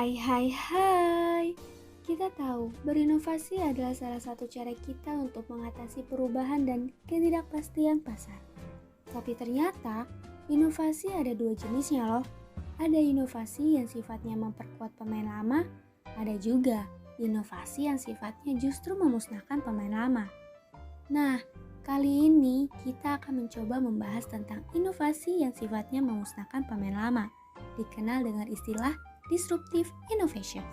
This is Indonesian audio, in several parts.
Hai hai hai. Kita tahu berinovasi adalah salah satu cara kita untuk mengatasi perubahan dan ketidakpastian pasar. Tapi ternyata inovasi ada dua jenisnya loh. Ada inovasi yang sifatnya memperkuat pemain lama, ada juga inovasi yang sifatnya justru memusnahkan pemain lama. Nah, kali ini kita akan mencoba membahas tentang inovasi yang sifatnya memusnahkan pemain lama, dikenal dengan istilah Disruptive Innovation.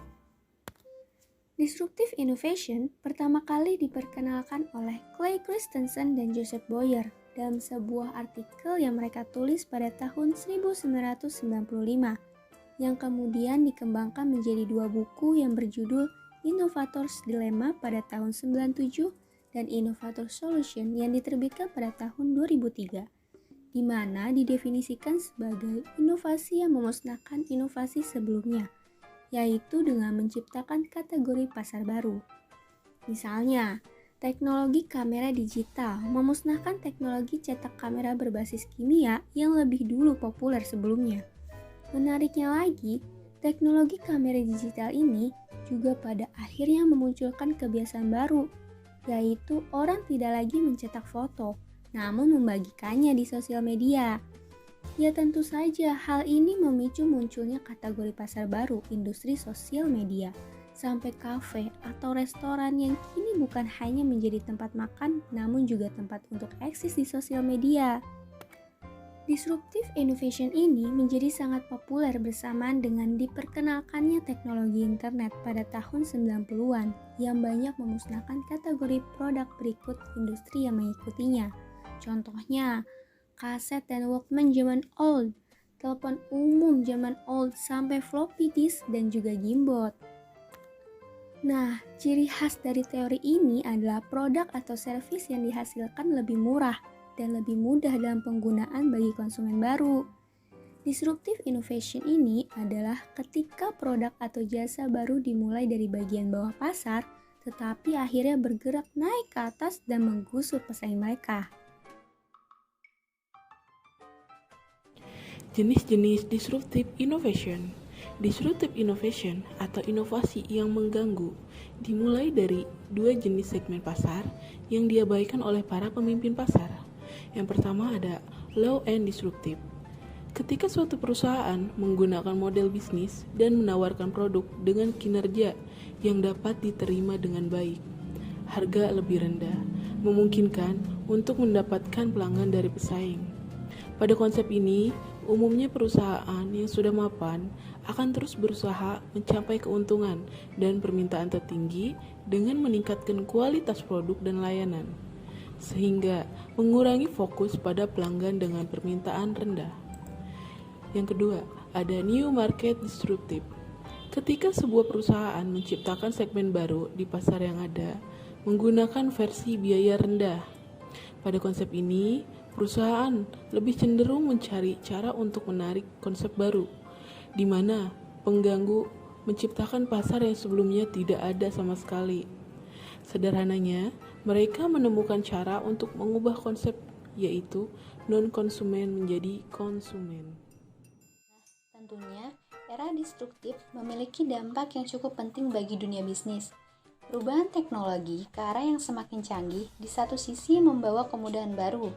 Disruptive Innovation pertama kali diperkenalkan oleh Clay Christensen dan Joseph Boyer dalam sebuah artikel yang mereka tulis pada tahun 1995 yang kemudian dikembangkan menjadi dua buku yang berjudul Innovator's Dilemma pada tahun 97 dan Innovator Solution yang diterbitkan pada tahun 2003, di mana didefinisikan sebagai inovasi yang memusnahkan inovasi sebelumnya, yaitu dengan menciptakan kategori pasar baru. Misalnya, teknologi kamera digital memusnahkan teknologi cetak kamera berbasis kimia yang lebih dulu populer sebelumnya. Menariknya lagi, teknologi kamera digital ini juga pada akhirnya memunculkan kebiasaan baru, yaitu orang tidak lagi mencetak foto, namun membagikannya di sosial media. Ya tentu saja hal ini memicu munculnya kategori pasar baru industri sosial media, sampai kafe atau restoran yang kini bukan hanya menjadi tempat makan, namun juga tempat untuk eksis di sosial media. Disruptive innovation ini menjadi sangat populer bersamaan dengan diperkenalkannya teknologi internet pada tahun 90-an yang banyak memusnahkan kategori produk berikut industri yang mengikutinya. Contohnya, kaset dan Walkman zaman old, telepon umum zaman old sampai floppy disk dan juga gimbot. Nah, ciri khas dari teori ini adalah produk atau servis yang dihasilkan lebih murah dan lebih mudah dalam penggunaan bagi konsumen baru. Disruptive innovation ini adalah ketika produk atau jasa baru dimulai dari bagian bawah pasar, tetapi akhirnya bergerak naik ke atas dan menggusur pesaing mereka. Jenis-jenis disruptive innovation. Disruptive innovation atau inovasi yang mengganggu dimulai dari dua jenis segmen pasar yang diabaikan oleh para pemimpin pasar. Yang pertama ada low and disruptive. Ketika suatu perusahaan menggunakan model bisnis dan menawarkan produk dengan kinerja yang dapat diterima dengan baik, harga lebih rendah, memungkinkan untuk mendapatkan pelanggan dari pesaing. Pada konsep ini, umumnya perusahaan yang sudah mapan akan terus berusaha mencapai keuntungan dan permintaan tertinggi dengan meningkatkan kualitas produk dan layanan, sehingga mengurangi fokus pada pelanggan dengan permintaan rendah. Yang kedua, ada new market disruptive. Ketika sebuah perusahaan menciptakan segmen baru di pasar yang ada, menggunakan versi biaya rendah. Pada konsep ini, perusahaan lebih cenderung mencari cara untuk menarik konsep baru, di mana pengganggu menciptakan pasar yang sebelumnya tidak ada sama sekali. Sederhananya, mereka menemukan cara untuk mengubah konsep, yaitu non-konsumen menjadi konsumen. Tentunya, era disruptif memiliki dampak yang cukup penting bagi dunia bisnis. Perubahan teknologi ke arah yang semakin canggih di satu sisi membawa kemudahan baru,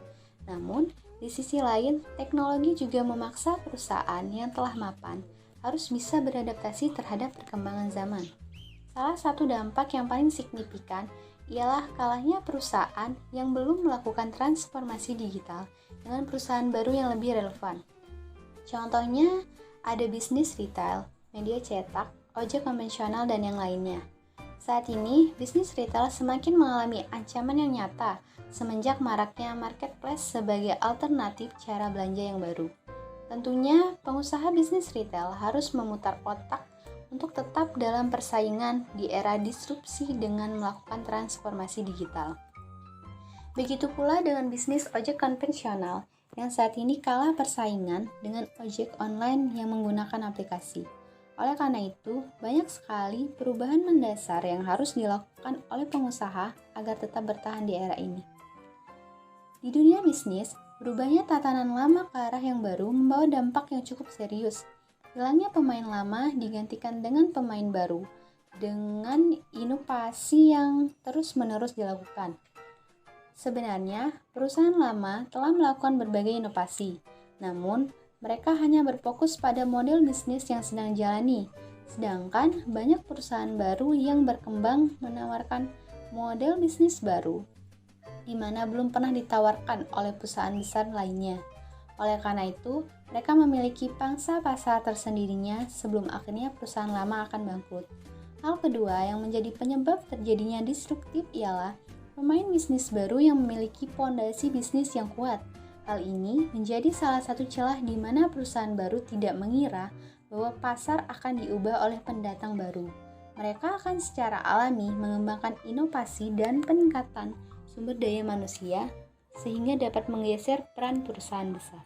namun di sisi lain teknologi juga memaksa perusahaan yang telah mapan harus bisa beradaptasi terhadap perkembangan zaman. Salah satu dampak yang paling signifikan ialah kalahnya perusahaan yang belum melakukan transformasi digital dengan perusahaan baru yang lebih relevan. Contohnya, ada bisnis retail, media cetak, ojek konvensional, dan yang lainnya. Saat ini, bisnis retail semakin mengalami ancaman yang nyata semenjak maraknya marketplace sebagai alternatif cara belanja yang baru. Tentunya, pengusaha bisnis retail harus memutar otak untuk tetap dalam persaingan di era disrupsi dengan melakukan transformasi digital. Begitu pula dengan bisnis ojek konvensional yang saat ini kalah persaingan dengan ojek online yang menggunakan aplikasi. Oleh karena itu, banyak sekali perubahan mendasar yang harus dilakukan oleh pengusaha agar tetap bertahan di era ini. Di dunia bisnis, berubahnya tatanan lama ke arah yang baru membawa dampak yang cukup serius. Hilangnya pemain lama digantikan dengan pemain baru dengan inovasi yang terus-menerus dilakukan. Sebenarnya, perusahaan lama telah melakukan berbagai inovasi, namun mereka hanya berfokus pada model bisnis yang sedang jalani, sedangkan banyak perusahaan baru yang berkembang menawarkan model bisnis baru, di mana belum pernah ditawarkan oleh perusahaan besar lainnya. Oleh karena itu, mereka memiliki pangsa pasar tersendirinya sebelum akhirnya perusahaan lama akan bangkrut. Hal kedua yang menjadi penyebab terjadinya disruptif ialah pemain bisnis baru yang memiliki fondasi bisnis yang kuat. Hal ini menjadi salah satu celah di mana perusahaan baru tidak mengira bahwa pasar akan diubah oleh pendatang baru. Mereka akan secara alami mengembangkan inovasi dan peningkatan sumber daya manusia sehingga dapat menggeser peran perusahaan besar.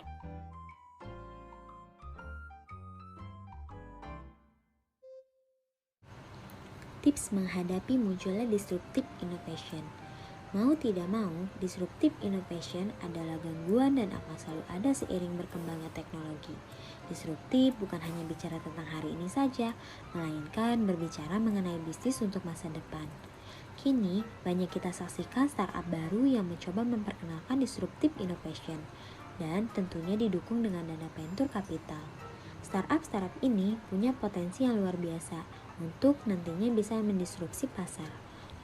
Tips menghadapi munculnya disruptive innovation. Mau tidak mau, disruptive innovation adalah gangguan dan akan selalu ada seiring berkembangnya teknologi. Disruptif bukan hanya bicara tentang hari ini saja, melainkan berbicara mengenai bisnis untuk masa depan. Kini, banyak kita saksikan startup baru yang mencoba memperkenalkan disruptive innovation dan tentunya didukung dengan dana venture capital. Startup ini punya potensi yang luar biasa untuk nantinya bisa mendisrupsi pasar.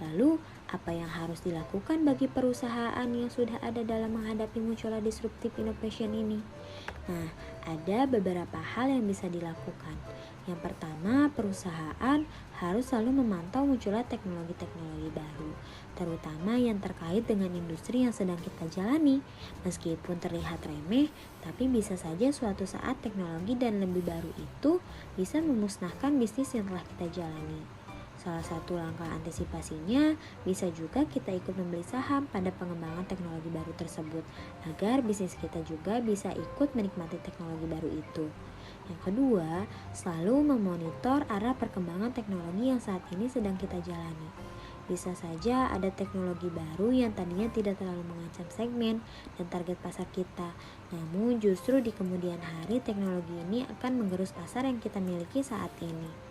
Lalu, apa yang harus dilakukan bagi perusahaan yang sudah ada dalam menghadapi munculnya disruptive innovation ini? Nah, ada beberapa hal yang bisa dilakukan. Yang pertama, perusahaan harus selalu memantau munculnya teknologi-teknologi baru, terutama yang terkait dengan industri yang sedang kita jalani. Meskipun terlihat remeh, tapi bisa saja suatu saat teknologi dan lebih baru itu bisa memusnahkan bisnis yang telah kita jalani. Salah satu langkah antisipasinya bisa juga kita ikut membeli saham pada pengembangan teknologi baru tersebut agar bisnis kita juga bisa ikut menikmati teknologi baru itu. Yang kedua, selalu memonitor arah perkembangan teknologi yang saat ini sedang kita jalani. Bisa saja ada teknologi baru yang tadinya tidak terlalu mengancam segmen dan target pasar kita, namun justru di kemudian hari teknologi ini akan menggerus pasar yang kita miliki saat ini.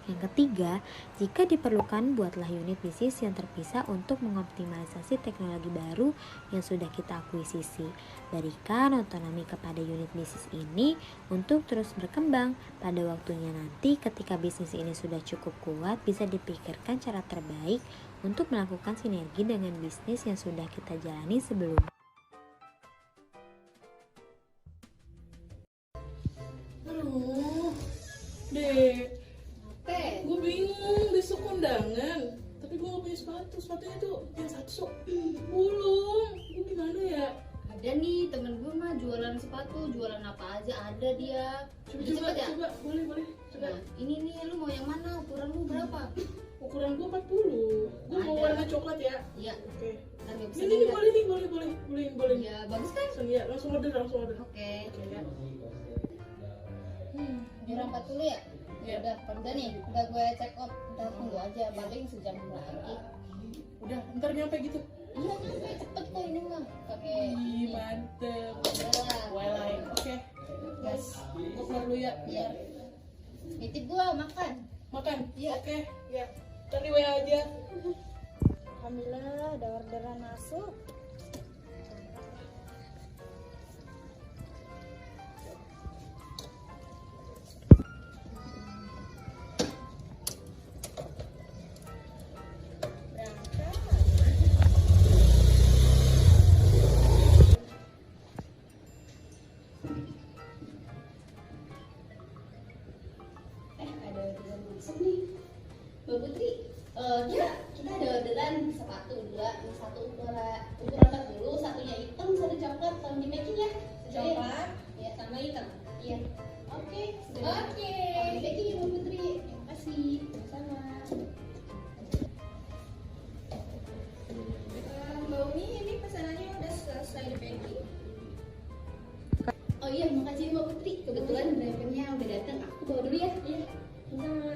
Yang ketiga, jika diperlukan, buatlah unit bisnis yang terpisah untuk mengoptimalisasi teknologi baru yang sudah kita akuisisi. Berikan otonomi kepada unit bisnis ini untuk terus berkembang. Pada waktunya nanti ketika bisnis ini sudah cukup kuat, bisa dipikirkan cara terbaik untuk melakukan sinergi dengan bisnis yang sudah kita jalani sebelumnya. Aduh, Dek. Gue bingung besok kondangan, tapi gue gak punya sepatunya tuh yang satu bolong. Gue gimana ya? Ada nih temen gue mah jualan sepatu, jualan apa aja ada dia. Coba, boleh coba. Nah, ini nih lu mau yang mana? Ukuran lu berapa? Ukuran gue 40. Gue mau warna coklat ya. Iya. Oke. Ntar gak bisa Ini juga. boleh. Ya bagus kan? Langsung order. Oke. Ya. Jualan 40 ya? Ya udah nih, udah gue check out, udah tunggu aja, paling sejam lagi. Udah, ntar nyampe gitu. Iya nyampe cepet kok ini mah, pakai Mantep. udahlah. Wildlife. Oke. Gas. Gue keluar dulu ya. Iya. Nitip gua makan. Iya. Oke. Ya. Ntar di WA aja. Alhamdulillah ada orderan masuk. Ada orderan masuk nih Mbak Putri. Kita ada orderan sepatu dua, yang satu ukuran 40, satunya hitam, satu coklat, tolong di packing ya. Coklat? Ya, sama hitam. Iya. Oke. Tolong di packing ya Mbak Putri. Terima kasih. Sama. Mbak Umi, ini pesanannya udah selesai di packing. Oh iya, makasih Mbak Putri. Kebetulan drivernya udah datang. Aku bawa dulu ya. Iya. Sama.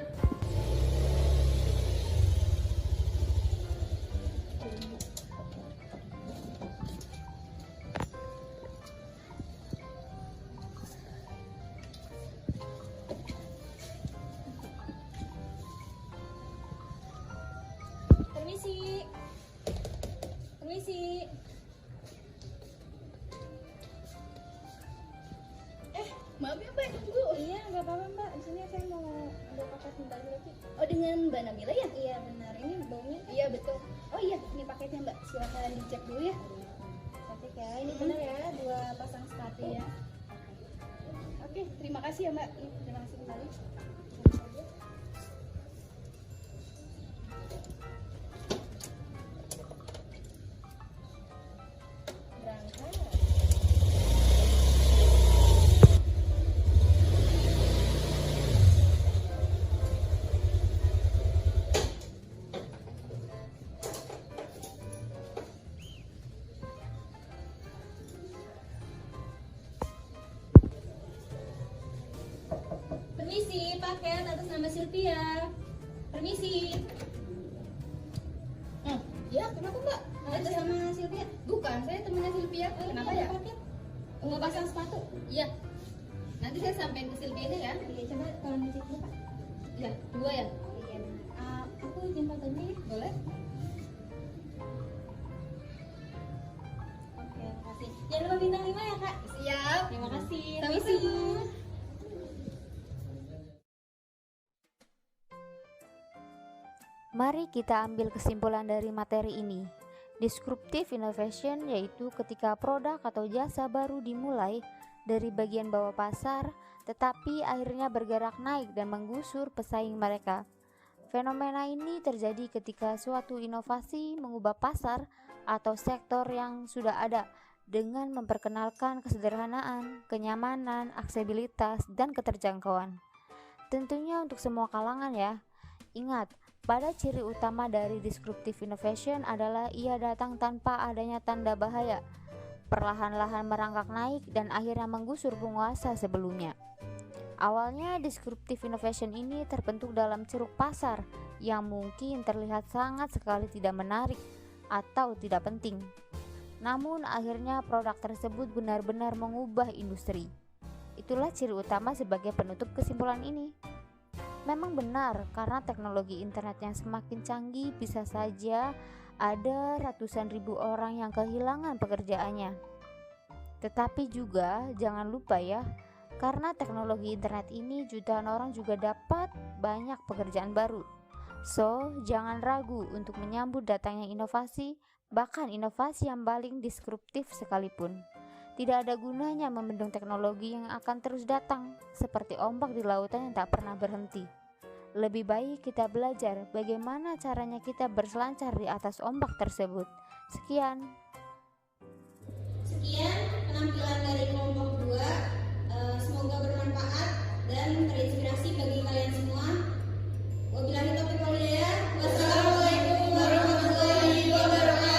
apa-apa Mbak, di sini saya mau ambil paket Mbak Zulfi. Oh, dengan Mbak Nabila ya? Iya benar, ini baunya kan? Iya betul. Oh iya, ini paketnya Mbak. Silakan dicek dulu ya. Cantik ya, ini benar ya, 2 pasang sepatu ya. Oke, terima kasih ya Mbak. Terima kasih kembali. Berangkat. Permisi, paket atas nama Sylvia. Permisi. Ya, kenapa Mbak? Atas nama Sylvia? Bukan, saya temannya Sylvia. Kenapa ya? Paket? Mau pasang sepatu? Iya. Nanti saya sampein ke Sylvia ya. Iya, coba tolong dicek dulu Pak. Iya, 2 ya. Iya benar. Aku izin fotonya ya. Boleh? Oke, makasih. Jangan lupa bintang 5 ya Kak. Siap. Terima kasih. Sama-sama. Mari kita ambil kesimpulan dari materi ini. Disruptive innovation yaitu ketika produk atau jasa baru dimulai dari bagian bawah pasar, tetapi akhirnya bergerak naik dan menggusur pesaing mereka. Fenomena ini terjadi ketika suatu inovasi mengubah pasar atau sektor yang sudah ada dengan memperkenalkan kesederhanaan, kenyamanan, aksesibilitas, dan keterjangkauan. Tentunya untuk semua kalangan ya. Ingat, pada ciri utama dari disruptive innovation adalah ia datang tanpa adanya tanda bahaya, perlahan-lahan merangkak naik dan akhirnya menggusur penguasa sebelumnya. Awalnya disruptive innovation ini terbentuk dalam ceruk pasar yang mungkin terlihat sangat sekali tidak menarik atau tidak penting. Namun akhirnya produk tersebut benar-benar mengubah industri. Itulah ciri utama sebagai penutup kesimpulan ini. Memang benar, karena teknologi internet yang semakin canggih bisa saja ada ratusan ribu orang yang kehilangan pekerjaannya. Tetapi juga jangan lupa ya, karena teknologi internet ini jutaan orang juga dapat banyak pekerjaan baru. So, jangan ragu untuk menyambut datangnya inovasi, bahkan inovasi yang paling disruptif sekalipun. Tidak ada gunanya membendung teknologi yang akan terus datang, seperti ombak di lautan yang tak pernah berhenti. Lebih baik kita belajar bagaimana caranya kita berselancar di atas ombak tersebut. Sekian penampilan dari kelompok 2. Semoga bermanfaat dan terinspirasi bagi kalian semua. Wabillahi taufiq wal hidayah. Wassalamualaikum warahmatullahi wabarakatuh.